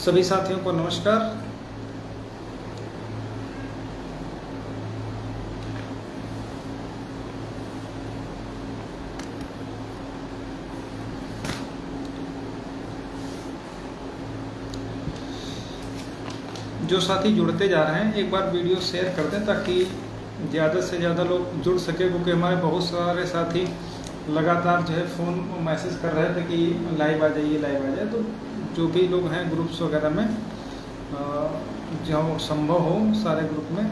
सभी साथियों को नमस्कार। जो साथी जुड़ते जा रहे हैं एक बार वीडियो शेयर कर दें ताकि ज़्यादा से ज़्यादा लोग जुड़ सके, क्योंकि हमारे बहुत सारे साथी लगातार जो है फ़ोन मैसेज कर रहे थे कि लाइव आ जाइए लाइव आ जाए। तो जो भी लोग हैं ग्रुप्स वगैरह में जहाँ संभव हो सारे ग्रुप में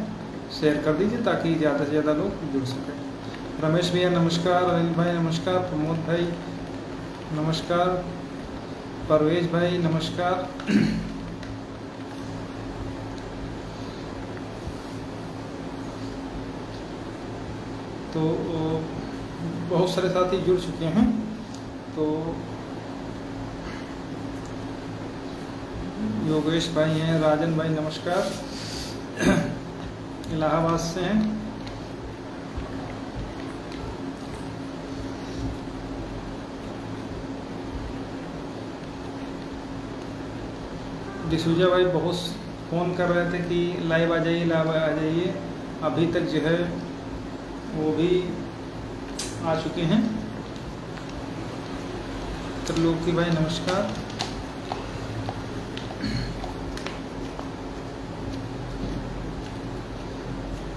शेयर कर दीजिए ताकि ज़्यादा से ज़्यादा लोग जुड़ सकें। रमेश भैया नमस्कार, अनिल भाई नमस्कार, प्रमोद भाई नमस्कार, परवेज भाई नमस्कार। तो बहुत सारे साथी जुड़ चुके हैं। तो योगेश भाई हैं, राजन भाई नमस्कार, इलाहाबाद से हैं। डिसूजा भाई बहुत फ़ोन कर रहे थे कि लाइव आ जाइए लाइव आ जाइए, अभी तक जो है वो भी आ चुके हैं। त्रिलोकी भाई नमस्कार।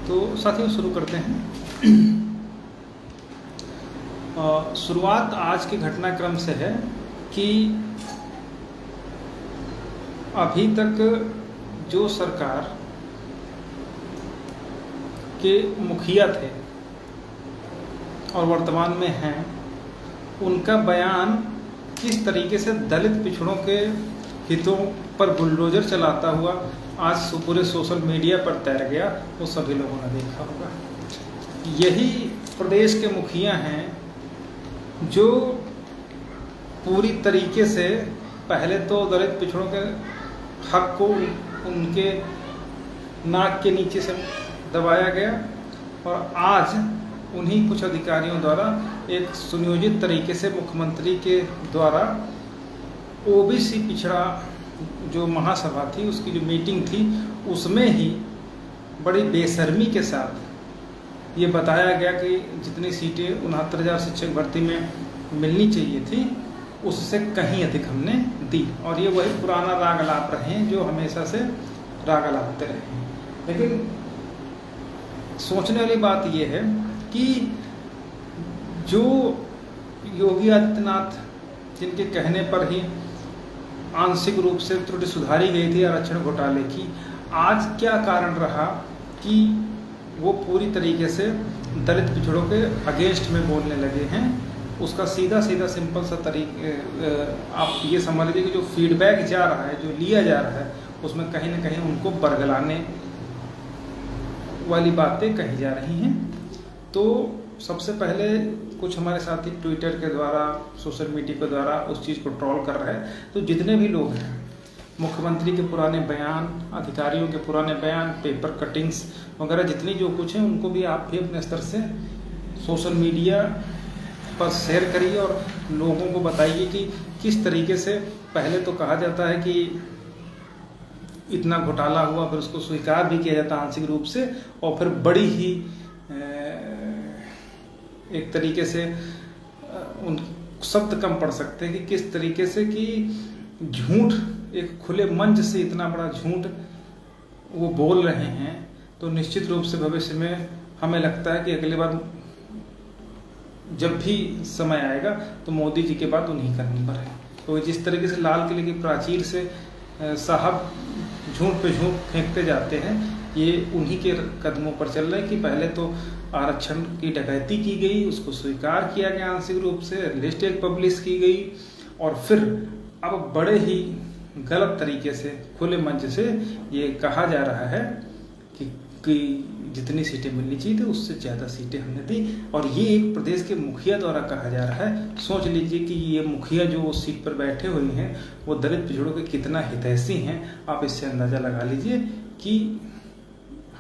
तो साथियों शुरू करते हैं। शुरुआत आज के घटनाक्रम से है कि अभी तक जो सरकार के मुखिया थे और वर्तमान में हैं, उनका बयान किस तरीके से दलित पिछड़ों के हितों पर बुलडोजर चलाता हुआ आज पूरे सोशल मीडिया पर तैर गया, वो सभी लोगों ने देखा होगा। यही प्रदेश के मुखिया हैं जो पूरी तरीके से पहले तो दलित पिछड़ों के हक को उनके नाक के नीचे से दबाया गया, और आज उन्हीं कुछ अधिकारियों द्वारा एक सुनियोजित तरीके से मुख्यमंत्री के द्वारा ओबीसी पिछड़ा जो महासभा थी उसकी जो मीटिंग थी उसमें ही बड़ी बेशर्मी के साथ ये बताया गया कि जितनी सीटें 69,000 शिक्षक भर्ती में मिलनी चाहिए थी उससे कहीं अधिक हमने दी, और ये वही पुराना राग अलाप रहे हैं जो हमेशा से राग अलापते रहे हैं। लेकिन सोचने वाली बात ये है कि जो योगी आदित्यनाथ जिनके कहने पर ही आंशिक रूप से त्रुटि सुधारी गई थी आरक्षण घोटाले की, आज क्या कारण रहा कि वो पूरी तरीके से दलित पिछड़ों के अगेंस्ट में बोलने लगे हैं। उसका सीधा सिंपल सा आप ये समझ लीजिए कि जो फीडबैक जा रहा है, जो लिया जा रहा है, उसमें कहीं ना कहीं उनको बरगलाने वाली बातें कही जा रही हैं। तो सबसे पहले कुछ हमारे साथी ट्विटर के द्वारा सोशल मीडिया के द्वारा उस चीज़ को ट्रोल कर रहे हैं। तो जितने भी लोग हैं, मुख्यमंत्री के पुराने बयान, अधिकारियों के पुराने बयान, पेपर कटिंग्स वगैरह जितनी जो कुछ है, उनको भी आप भी अपने स्तर से सोशल मीडिया पर शेयर करिए और लोगों को बताइए कि किस तरीके से पहले तो कहा जाता है कि इतना घोटाला हुआ, फिर उसको स्वीकार भी किया जाता आंशिक रूप से, और फिर बड़ी ही एक तरीके से उन शब्द कम पड़ सकते हैं कि किस तरीके से कि झूठ एक खुले मंच से इतना बड़ा झूठ वो बोल रहे हैं। तो निश्चित रूप से भविष्य में हमें लगता है कि अगली बार जब भी समय आएगा तो मोदी जी के बाद उन्हीं का नंबर है। तो जिस तरीके से लाल किले की प्राचीर से साहब झूठ पे झूठ फेंकते जाते हैं, ये उन्हीं के कदमों पर चल रहा है कि पहले तो आरक्षण की डकैती की गई, उसको स्वीकार किया गया आंशिक रूप से, लिस्ट एक पब्लिश की गई, और फिर अब बड़े ही गलत तरीके से खुले मंच से ये कहा जा रहा है कि जितनी सीटें मिलनी चाहिए थी उससे ज़्यादा सीटें हमने दी, और ये एक प्रदेश के मुखिया द्वारा कहा जा रहा है। सोच लीजिए कि ये मुखिया जो उस सीट पर बैठे हुए हैं वो दलित पिछड़ों के कितना हितैषी हैं। आप इससे अंदाज़ा लगा लीजिए कि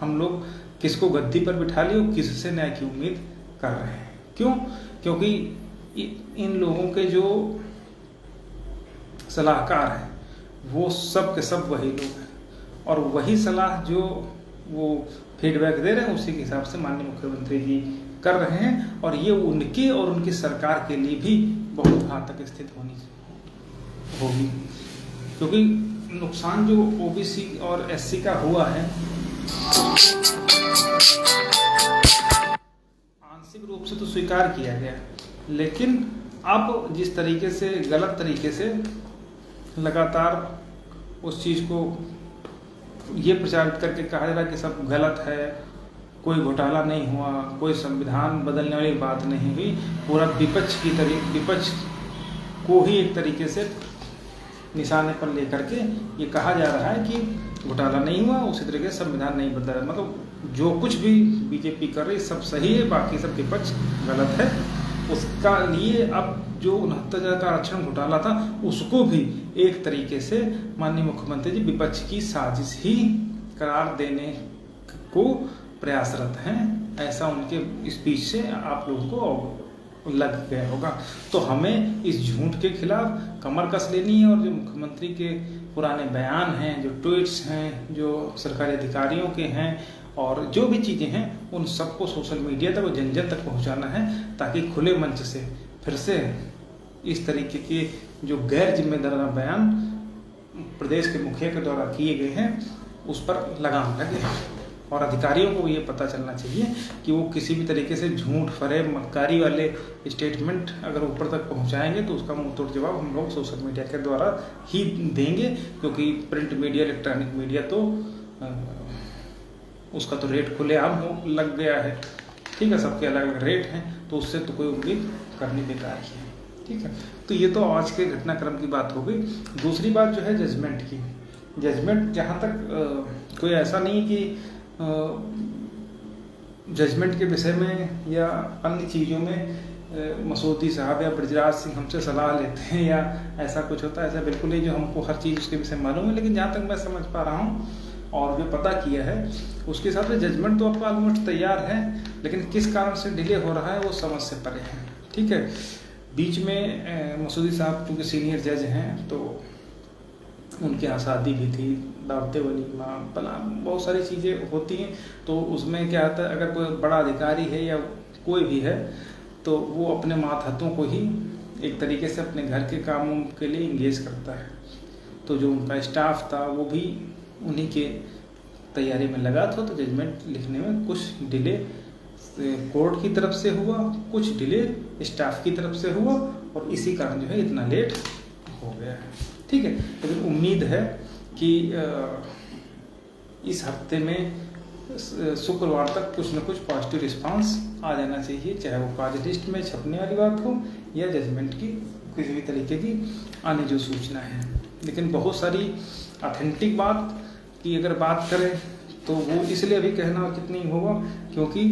हम लोग किसको गद्दी पर बिठा लिए और किससे न्याय की उम्मीद कर रहे हैं। क्यों? क्योंकि इन लोगों के जो सलाहकार हैं वो सब के सब वही लोग हैं और वही सलाह जो वो फीडबैक दे रहे हैं उसी के हिसाब से माननीय मुख्यमंत्री जी कर रहे हैं और ये उनके और उनकी सरकार के लिए भी बहुत घातक स्थिति होगी, क्योंकि नुकसान जो ओबीसी और एससी का हुआ है आंशिक रूप से तो स्वीकार किया गया, लेकिन अब जिस तरीके से गलत तरीके से लगातार उस चीज़ को ये प्रचारित करके कहा जा रहा है कि सब गलत है, कोई घोटाला नहीं हुआ, कोई संविधान बदलने वाली बात नहीं हुई, पूरा विपक्ष को ही एक तरीके से निशाने पर लेकर के ये कहा जा रहा है कि घोटाला नहीं हुआ, उसी तरीके से संविधान नहीं बदला। मतलब जो कुछ भी बीजेपी कर रही सब सही है, बाकी सब विपक्ष गलत है। उसका लिए अब जो 69,000 का आरक्षण घोटाला था उसको भी एक तरीके से माननीय मुख्यमंत्री जी विपक्ष की साजिश ही करार देने को प्रयासरत हैं, ऐसा उनके स्पीच से आप लोगों को लग गया होगा। तो हमें इस झूठ के खिलाफ कमर कस लेनी है और जो मुख्यमंत्री के पुराने बयान हैं, जो ट्वीट्स हैं, जो सरकारी अधिकारियों के हैं और जो भी चीज़ें हैं उन सबको सोशल मीडिया तक और जन जन तक पहुंचाना है, ताकि खुले मंच से फिर से इस तरीके के जो गैर जिम्मेदाराना बयान प्रदेश के मुखिया के द्वारा किए गए हैं उस पर लगाम लगे और अधिकारियों को ये पता चलना चाहिए कि वो किसी भी तरीके से झूठ फरेब मक्कारी वाले स्टेटमेंट अगर ऊपर तक पहुंचाएंगे तो उसका मुंह तोड़ जवाब हम लोग सोशल मीडिया के द्वारा ही देंगे, क्योंकि प्रिंट मीडिया इलेक्ट्रॉनिक मीडिया तो उसका तो रेट खुलेआम लग गया है, ठीक है, सबके अलग अलग रेट हैं, तो उससे तो कोई उम्मीद करनी बेकार ही है, ठीक है। तो ये तो आज के घटनाक्रम की बात हो गई। दूसरी बात जो है जजमेंट की, जजमेंट जहाँ तक कोई ऐसा नहीं कि जजमेंट के विषय में या अन्य चीज़ों में मसूदी साहब या ब्रजराज सिंह हमसे सलाह लेते हैं या ऐसा कुछ होता है, ऐसा बिल्कुल नहीं जो हमको हर चीज़ उसके विषय में मालूम है। लेकिन जहाँ तक मैं समझ पा रहा हूँ और जो पता किया है उसके हिसाब से जजमेंट तो आपका ऑलमोस्ट तैयार है, लेकिन किस कारण से डिले हो रहा है वो समझ से परे है, ठीक है। बीच में मसूदी साहब क्योंकि सीनियर जज हैं तो उनके यहाँ शादी भी थी, दावते वलीमा भला बहुत सारी चीज़ें होती हैं, तो उसमें क्या होता है अगर कोई बड़ा अधिकारी है या कोई भी है तो वो अपने मातहतों को ही एक तरीके से अपने घर के कामों के लिए इंगेज करता है। तो जो उनका स्टाफ था वो भी उन्हीं के तैयारी में लगा था, तो जजमेंट लिखने में कुछ डिले कोर्ट की तरफ से हुआ, कुछ डिले स्टाफ की तरफ से हुआ और इसी कारण जो है इतना लेट हो गया है, ठीक है। लेकिन उम्मीद है कि इस हफ्ते में शुक्रवार तक कुछ न कुछ पॉजिटिव रिस्पांस आ जाना चाहिए, चाहे वो कार्य लिस्ट में छपने वाली बात हो या जजमेंट की किसी भी तरीके की आने जो सूचना है। लेकिन बहुत सारी ऑथेंटिक बात की अगर बात करें तो वो इसलिए अभी कहना कितनी होगा क्योंकि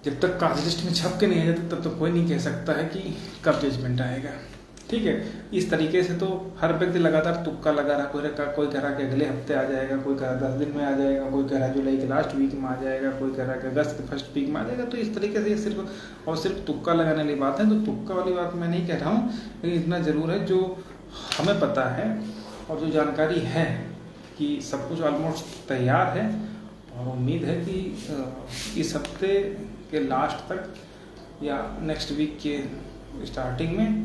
जब तक कार्य लिस्ट में छप के नहीं आ जाता तब तक कोई नहीं कह सकता है कि कब जजमेंट आएगा, ठीक है। इस तरीके से तो हर व्यक्ति लगातार तुक्का लगा रहा, कोई कह रहा कि अगले हफ्ते आ जाएगा, कोई कह रहा 10 दिन में आ जाएगा, कोई कह रहा जुलाई के लास्ट वीक में आ जाएगा, कोई कह रहा कि अगस्त के फर्स्ट वीक में आ जाएगा। तो इस तरीके से सिर्फ और सिर्फ तुक्का लगाने वाली बात है। तो तुक्का वाली बात मैं नहीं कह रहा हूँ, लेकिन इतना ज़रूर है जो हमें पता है और जो जानकारी है कि सब कुछ ऑलमोस्ट तैयार है और उम्मीद है कि इस हफ्ते के लास्ट तक या नेक्स्ट वीक के स्टार्टिंग में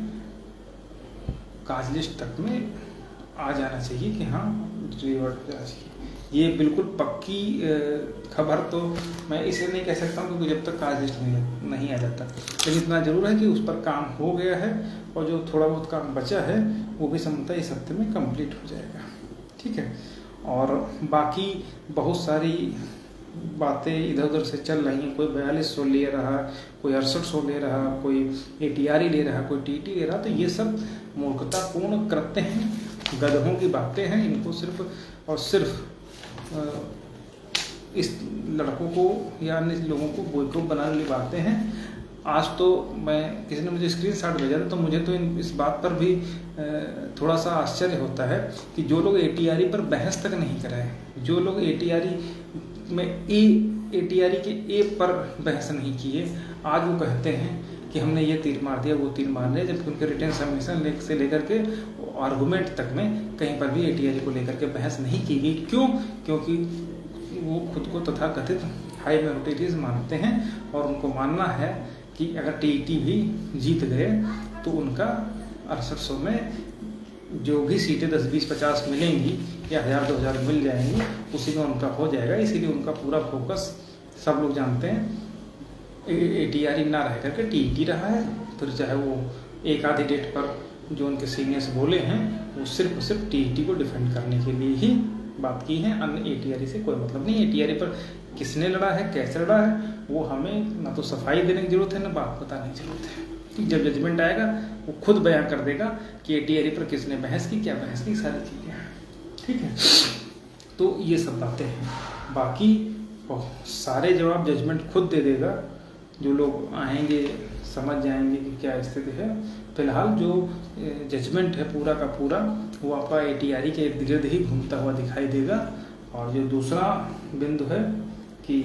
काज लिस्ट तक में आ जाना चाहिए कि हाँ रिवर्ट हो जाना चाहिए। ये बिल्कुल पक्की खबर तो मैं इसे नहीं कह सकता हूँ क्योंकि जब तक काज लिस्ट नहीं आ जाता, लेकिन इतना ज़रूर है कि उस पर काम हो गया है और जो थोड़ा बहुत काम बचा है वो भी संभवतः इस हफ्ते में कंप्लीट हो जाएगा, ठीक है। और बाकी बहुत सारी बातें इधर उधर से चल रही हैं, कोई 4200 ले रहा, कोई 6800 ले रहा, कोई ATRE ले रहा, कोई TT ले रहा। तो ये सब मूर्खतापूर्ण कृत्य हैं, गधों की बातें हैं। इनको सिर्फ और सिर्फ इस लड़कों को या अन्य लोगों को बेवकूफ़ बनाने वाली बातें हैं। आज तो मैं किसी ने मुझे स्क्रीनशॉट भेजा था तो मुझे तो इस बात पर भी थोड़ा सा आश्चर्य होता है कि जो लोग ATRE पर बहस तक नहीं कराए, जो लोग ATRE में ATRE के ए पर बहस नहीं किए, आज वो कहते हैं कि हमने ये तीर मार दिया, वो तीर मार दिया, जबकि उनके रिटर्न सबमिशन से लेकर के आर्गूमेंट तक में कहीं पर भी ATRE को लेकर के बहस नहीं की गई। क्यों? क्योंकि वो खुद को तथाकथित हाई माइनॉरिटीज मानते हैं और उनको मानना है कि अगर TET भी जीत गए तो उनका 6800 में जो भी सीटें 10, 20, 50 मिलेंगी या 1000, 2000 मिल जाएंगी, उसी में उनका हो जाएगा। इसीलिए उनका पूरा फोकस, सब लोग जानते हैं, ATRE ना रह करके TET रहा है। फिर चाहे वो एक आधी डेट पर जो उनके सीनियर्स बोले हैं वो सिर्फ TET को डिफेंड करने के लिए ही बात की है, अन्य ATRE से कोई मतलब नहीं। ATRE पर किसने लड़ा है, कैसे लड़ा है, वो हमें ना तो सफाई देने की जरूरत है, ना बात बताने की जरूरत है। जब जजमेंट आएगा वो खुद बयां कर देगा कि ATRE पर किसने बहस की, क्या बहस की, सारी चीज़ें। ठीक है, तो ये सब बातें हैं। बाकी सारे जवाब जजमेंट खुद दे देगा। जो लोग आएंगे समझ जाएंगे कि क्या स्थिति है। फिलहाल जो जजमेंट है पूरा का पूरा वो आपका ATRE के इर्द गिर्द ही घूमता हुआ दिखाई देगा। और जो दूसरा बिंदु है कि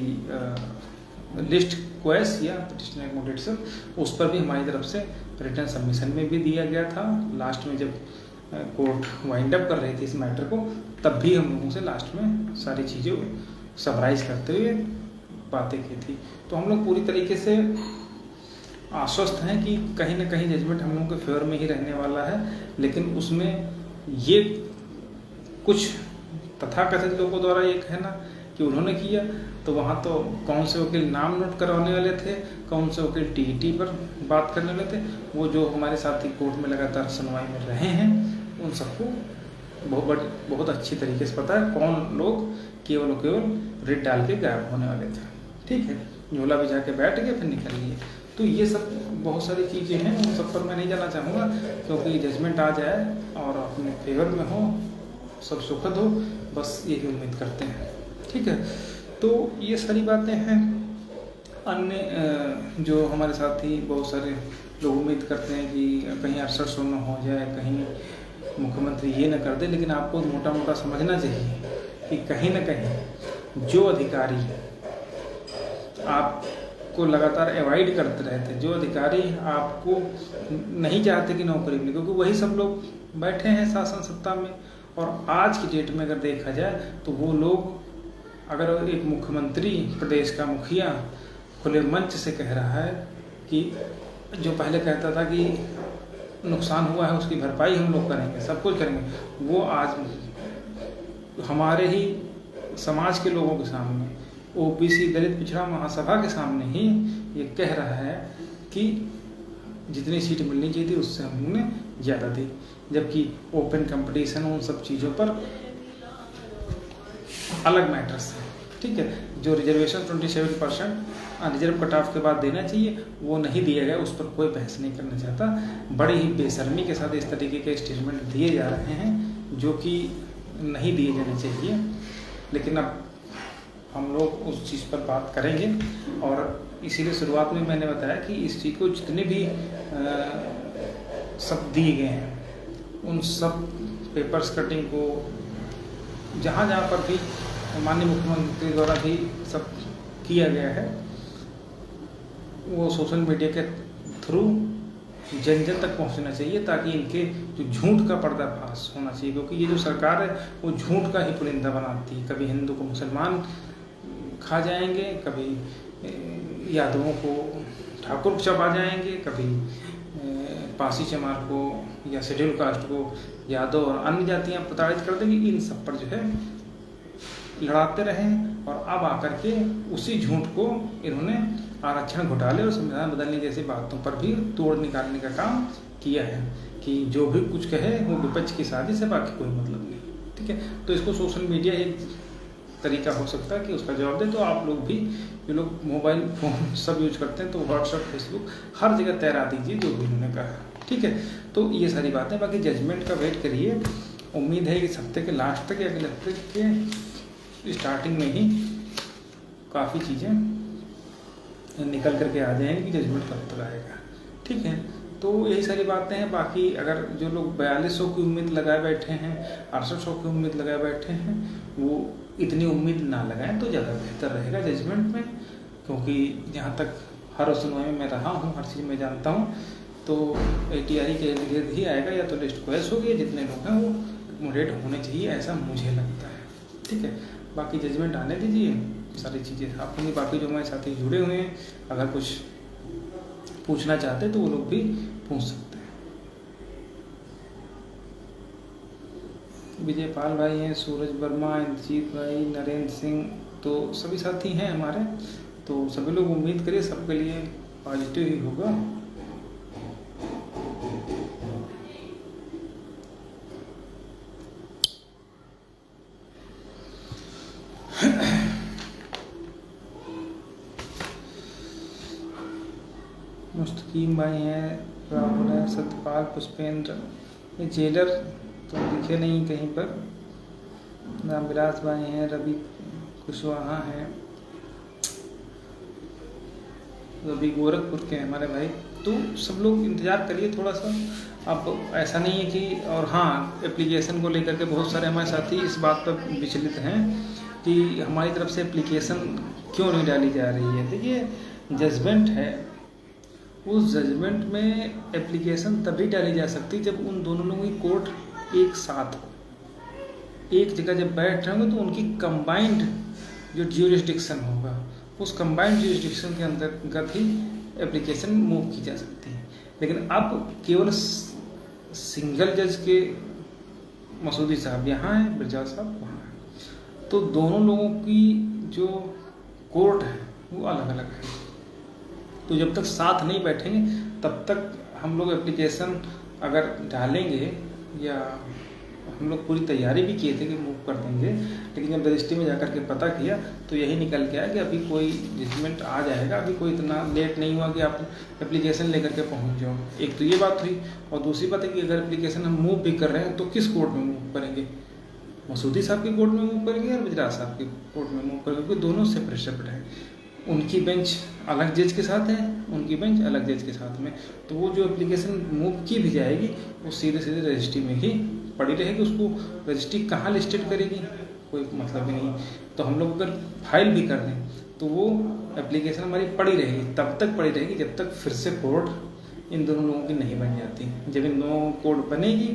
लिस्ट क्वेस या पिटिशन एकोमोडेशन, उस पर भी हमारी तरफ से रिटर्न सबमिशन में भी दिया गया था। लास्ट में जब कोर्ट वाइंड अप कर रही थी इस मैटर को, तब भी हम लोगों से लास्ट में सारी चीज़ें समराइज करते हुए बातें की थी। तो हम लोग पूरी तरीके से आश्वस्त हैं कि कहीं ना कहीं जजमेंट हम लोगों के फेवर में ही रहने वाला है। लेकिन उसमें ये कुछ तथाकथित लोगों द्वारा ये कहना कि उन्होंने किया, तो वहाँ तो कौन से वकील नाम नोट करवाने वाले थे, कौन से वकील TET पर बात करने वाले थे, वो जो हमारे साथी कोर्ट में लगातार सुनवाई में रहे हैं, उन सबको बहुत अच्छी तरीके से पता है कौन लोग केवल रिट डाल के गायब होने वाले थे। ठीक है, झोला भी जाके बैठ गए, फिर निकल लिए। तो ये सब बहुत सारी चीज़ें हैं, उन सब पर मैं नहीं जाना चाहूँगा, क्योंकि जजमेंट आ जाए और अपने फेवर में हो, सब सुखद हो, बस यही उम्मीद करते हैं। ठीक है, तो ये सारी बातें हैं। अन्य जो हमारे साथी बहुत सारे लोग उम्मीद करते हैं कि कहीं 6800 न हो जाए, कहीं मुख्यमंत्री ये न कर दे, लेकिन आपको मोटा मोटा समझना चाहिए कि कहीं ना कहीं जो अधिकारी आपको लगातार अवॉइड करते रहते, जो अधिकारी आपको नहीं चाहते कि नौकरी मिले, क्योंकि वही सब लोग बैठे हैं शासन सत्ता में। और आज की डेट में अगर देखा जाए तो वो लोग, अगर एक मुख्यमंत्री, प्रदेश का मुखिया खुले मंच से कह रहा है कि जो पहले कहता था कि नुकसान हुआ है उसकी भरपाई हम लोग करेंगे, सब कुछ करेंगे, वो आज हमारे ही समाज के लोगों के सामने, OBC दलित पिछड़ा महासभा के सामने ही ये कह रहा है कि जितनी सीट मिलनी चाहिए थी उससे हमने ज़्यादा दी, जबकि ओपन कंपटीशन उन सब चीज़ों पर अलग मैटर्स है। ठीक है, जो रिजर्वेशन 27% रिजर्व कट ऑफ के बाद देना चाहिए वो नहीं दिया गया, उस पर कोई बहस नहीं करना चाहता। बड़ी ही बेशर्मी के साथ इस तरीके के स्टेटमेंट दिए जा रहे हैं जो कि नहीं दिए जाने चाहिए। लेकिन अब हम लोग उस चीज़ पर बात करेंगे, और इसीलिए शुरुआत में मैंने बताया कि इस चीज़ को जितने भी सब दिए गए हैं, उन सब पेपर्स कटिंग को जहाँ जहाँ पर भी माननीय मुख्यमंत्री द्वारा भी सब किया गया है, वो सोशल मीडिया के थ्रू जन जन तक पहुंचना चाहिए, ताकि इनके जो झूठ का पर्दाफाश होना चाहिए। क्योंकि ये जो सरकार है वो झूठ का ही पुलिंदा बनाती है। कभी हिंदू को मुसलमान खा जाएंगे, कभी यादवों को ठाकुर चबा जाएंगे, कभी पासी चमार को या शेड्यूल कास्ट को यादव और अन्य जातियाँ प्रताड़ित कर देंगी। इन सब पर जो है लड़ाते रहे, और अब आकर के उसी झूठ को इन्होंने आरक्षण घोटाले और संविधान बदलने जैसी बातों पर भी तोड़ निकालने का काम किया है कि जो भी कुछ कहे वो विपक्ष की साजिश है, बाकी कोई मतलब नहीं। ठीक है, तो इसको सोशल मीडिया एक तरीका हो सकता है कि उसका जवाब दे। तो आप लोग भी, जो लोग मोबाइल फ़ोन सब यूज करते हैं, तो व्हाट्सएप, फेसबुक हर जगह तैरा दीजिए जो भी उन्होंने कहा। ठीक है, तो ये सारी बातें, बाकी जजमेंट का वेट करिए। उम्मीद है कि इस हफ्ते के लास्ट तक या अगले हफ्ते के स्टार्टिंग में ही काफ़ी चीज़ें निकल करके आ जाएंगी कि जजमेंट कब तक आएगा। ठीक है, तो यही सारी बातें हैं। बाकी अगर जो लोग 4200 की उम्मीद लगाए बैठे हैं, 6800 की उम्मीद लगाए बैठे हैं, वो इतनी उम्मीद ना लगाएं तो ज़्यादा बेहतर रहेगा जजमेंट में। क्योंकि जहाँ तक हर सुनवाई में मैं रहा हूँ, हर चीज़ मैं जानता हूँ। तो ATRE के इर्द गिर्द ही आएगा, या तो लिस्ट क्वेश होगी, जितने लोग हैं वो एकोमोडेट होने चाहिए, ऐसा मुझे लगता है। ठीक है, बाकी जजमेंट आने दीजिए, सारी चीज़ें आप होंगी। बाकी जो हमारे साथी जुड़े हुए हैं, अगर कुछ पूछना चाहते हैं तो वो लोग भी पूछ सकते हैं। विजय पाल भाई हैं, सूरज वर्मा, इंद्रजीत भाई, नरेंद्र सिंह, तो सभी साथी हैं हमारे। तो सभी लोग उम्मीद करिए सबके लिए पॉजिटिव ही होगा। मुस्तकीम भाई हैं, राहुल है, सत्यपाल, पुष्पेंद्र, ये जेलर तो दिखे नहीं कहीं पर। रामविलास भाई हैं, रवि कुशवाहा हैं, रवि गोरखपुर के हैं हमारे भाई। तो सब लोग इंतज़ार करिए थोड़ा सा। अब ऐसा नहीं है कि, और हाँ, एप्लीकेशन को लेकर के बहुत सारे हमारे साथी इस बात पर विचलित हैं कि हमारी तरफ से एप्लीकेशन क्यों नहीं डाली जा रही है। देखिए, जजमेंट है, उस जजमेंट में एप्लीकेशन तभी डाली जा सकती जब उन दोनों लोगों की कोर्ट एक साथ हो, एक जगह जब बैठ रहे होंगे, तो उनकी कंबाइंड जो ज्यूरिसडिक्शन होगा, उस कंबाइंड ज्यूरिसडिक्शन के अंतर्गत ही एप्लीकेशन मूव की जा सकती है। लेकिन अब केवल सिंगल जज के मसूदी साहब यहाँ हैं, बिरजा साहब वहाँ हैं, तो दोनों लोगों की जो कोर्ट है वो अलग अलग है। तो जब तक साथ नहीं बैठेंगे तब तक हम लोग एप्लीकेशन अगर डालेंगे, या हम लोग पूरी तैयारी भी किए थे कि मूव कर देंगे, लेकिन जब रजिस्ट्री में जाकर के पता किया तो यही निकल के आया कि अभी कोई जजमेंट आ जाएगा, अभी कोई इतना लेट नहीं हुआ कि आप एप्लीकेशन लेकर के पहुंच जाओ। एक तो ये बात हुई, और दूसरी बात है कि अगर एप्लीकेशन हम मूव भी कर रहे हैं तो किस कोर्ट में मूव करेंगे, मसूदी साहब की कोर्ट में मूव करेंगे या गुजरात साहब की कोर्ट में मूव करेंगे, क्योंकि दोनों सेपरेट सेपरेट हैं। उनकी बेंच अलग जज के साथ है, उनकी बेंच अलग जज के साथ में। तो वो जो एप्लीकेशन मूव की भी जाएगी वो सीधे सीधे रजिस्ट्री में ही पड़ी रहेगी। उसको रजिस्ट्री कहाँ लिस्टेड करेगी, कोई मतलब ही नहीं। तो हम लोग अगर फाइल भी कर दें तो वो एप्लीकेशन हमारी पड़ी रहेगी, तब तक पड़ी रहेगी जब तक फिर से कोर्ट इन दोनों लोगों की नहीं बन जाती। जब इन दोनों कोर्ट बनेगी,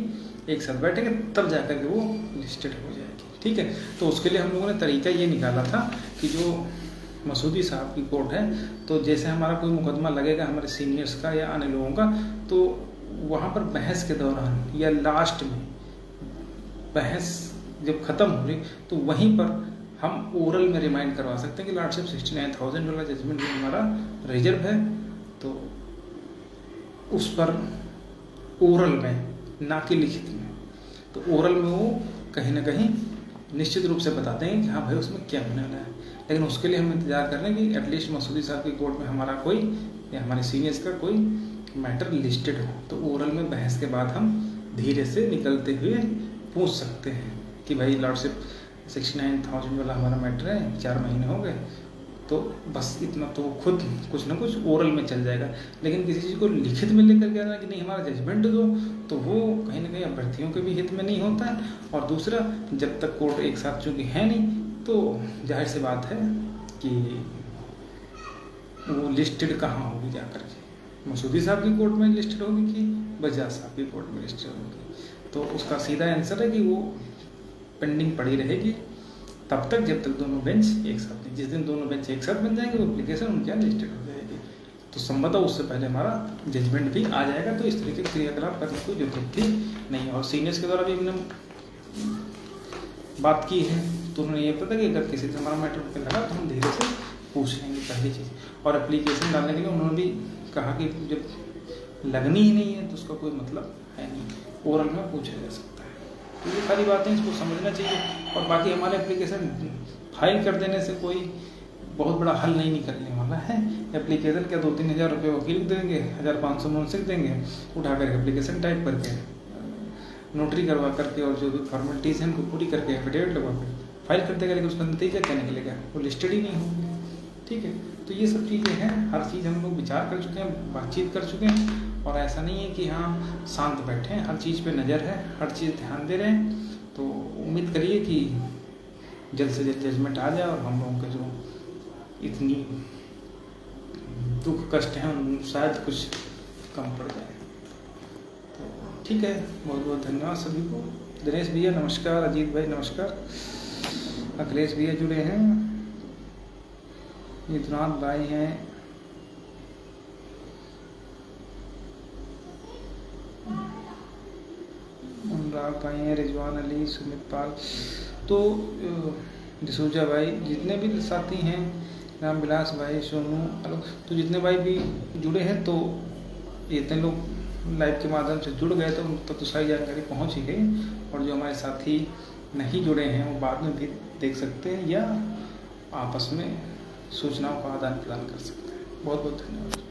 एक साथ बैठेंगे, तब जाकर के वो लिस्टेड हो जाएगी। ठीक है, तो उसके लिए हम लोगों ने तरीका ये निकाला था कि जो मसूदी साहब की कोर्ट है, तो जैसे हमारा कोई मुकदमा लगेगा हमारे सीनियर्स का या अन्य लोगों का, तो वहाँ पर बहस के दौरान या लास्ट में बहस जब ख़त्म हो रही तो वहीं पर हम ओरल में रिमाइंड करवा सकते हैं कि लॉर्डशिप 69,000 वाला जजमेंट जो हमारा रिजर्व है, तो उस पर ओरल में, ना कि लिखित में, तो ओरल में वो कहीं ना कहीं निश्चित रूप से बताते हैं कि हाँ भाई उसमें क्या होने वाला है। लेकिन उसके लिए हम इंतजार कर रहे हैं कि एटलीस्ट मसूदी साहब की कोर्ट में हमारा कोई या हमारे सीनियर्स का कोई मैटर लिस्टेड हो, तो ओरल में बहस के बाद हम धीरे से निकलते हुए पूछ सकते हैं कि भाई लॉर्डशिप 69,000 वाला हमारा मैटर है, 4 महीने हो गए, तो बस इतना तो खुद कुछ ना कुछ ओरल में चल जाएगा। लेकिन किसी चीज़ को लिखित में लेकर के आना कि नहीं हमारा जजमेंट दो, तो वो कहीं ना कहीं अभ्यर्थियों के भी हित में नहीं होता है। और दूसरा, जब तक कोर्ट एक साथ चूँकि है नहीं, तो जाहिर सी बात है कि वो लिस्टेड कहाँ होगी जाकर के, मसूदी साहब की कोर्ट में लिस्टेड होगी कि बजाज साहब की कोर्ट में लिस्टेड होगी। तो उसका सीधा आंसर है कि वो पेंडिंग पड़ी रहेगी तब तक जब तक दोनों बेंच एक साथ नहीं। जिस दिन दोनों बेंच एक साथ बन जाएंगे वो एप्लीकेशन उनके यहाँ लिस्टेड हो जाएगी, तो संभवतः उससे पहले हमारा जजमेंट भी आ जाएगा। तो इस तरीके के क्रियाकलाप करने की जरूरत थी नहीं। और सीनियर्स के द्वारा भी हमने बात की है, तो उन्होंने ये पता कि अगर किसी से हमारा मैटर पे लगा तो हम धीरे से पूछ लेंगे पहली चीज़। और एप्लीकेशन डालने के लिए उन्होंने भी कहा कि जब लगनी ही नहीं है तो उसका कोई मतलब है नहीं, ओरल में पूछा जा सकता है। तो ये सारी बातें इसको समझना चाहिए। और बाकी हमारे एप्लीकेशन फाइल कर देने से कोई बहुत बड़ा हल नहीं निकलने वाला है। एप्लीकेशन क्या 2-3 हज़ार रुपये वकील देंगे, 1,500 मुंसिफ देंगे, उठा कर एप्लीकेशन टाइप करके नोटरी करवा करके और जो भी फॉर्मेलिटीज़ हैं उनको पूरी करके एफिडेविट लगवा कर फाइल कर देगा, लेकिन उसका नतीजा क्या निकलेगा, वो लिस्टेड ही नहीं होगी। ठीक है, तो ये सब चीज़ें हैं, हर चीज़ हम लोग विचार कर चुके हैं, बातचीत कर चुके हैं। और ऐसा नहीं है कि हाँ शांत बैठे हैं, हर चीज़ पे नज़र है, हर चीज़ ध्यान दे रहे हैं। तो उम्मीद करिए कि जल्द से जल्द जजमेंट आ जाए और हम लोगों के जो इतनी दुख कष्ट हैं उन शायद कुछ कम पड़ जाए। तो ठीक है, बहुत बहुत धन्यवाद सभी को। दिनेश भैया नमस्कार, अजीत भाई नमस्कार, अखिलेश भैया जुड़े हैं, मिथुनाथ भाई हैं, अनुराग भाई हैं, रिजवान अली, सुमित पाल, तो डिसूजा भाई, जितने भी साथी हैं, रामविलास भाई, सोनू, तो जितने भाई भी जुड़े हैं, तो इतने लोग लाइव के माध्यम से जुड़ गए तो उन तक तो सारी जानकारी पहुंच ही गई। और जो हमारे साथी नहीं जुड़े हैं वो बाद में भी देख सकते हैं या आपस में सूचनाओं का आदान प्रदान कर सकते हैं। बहुत बहुत धन्यवाद।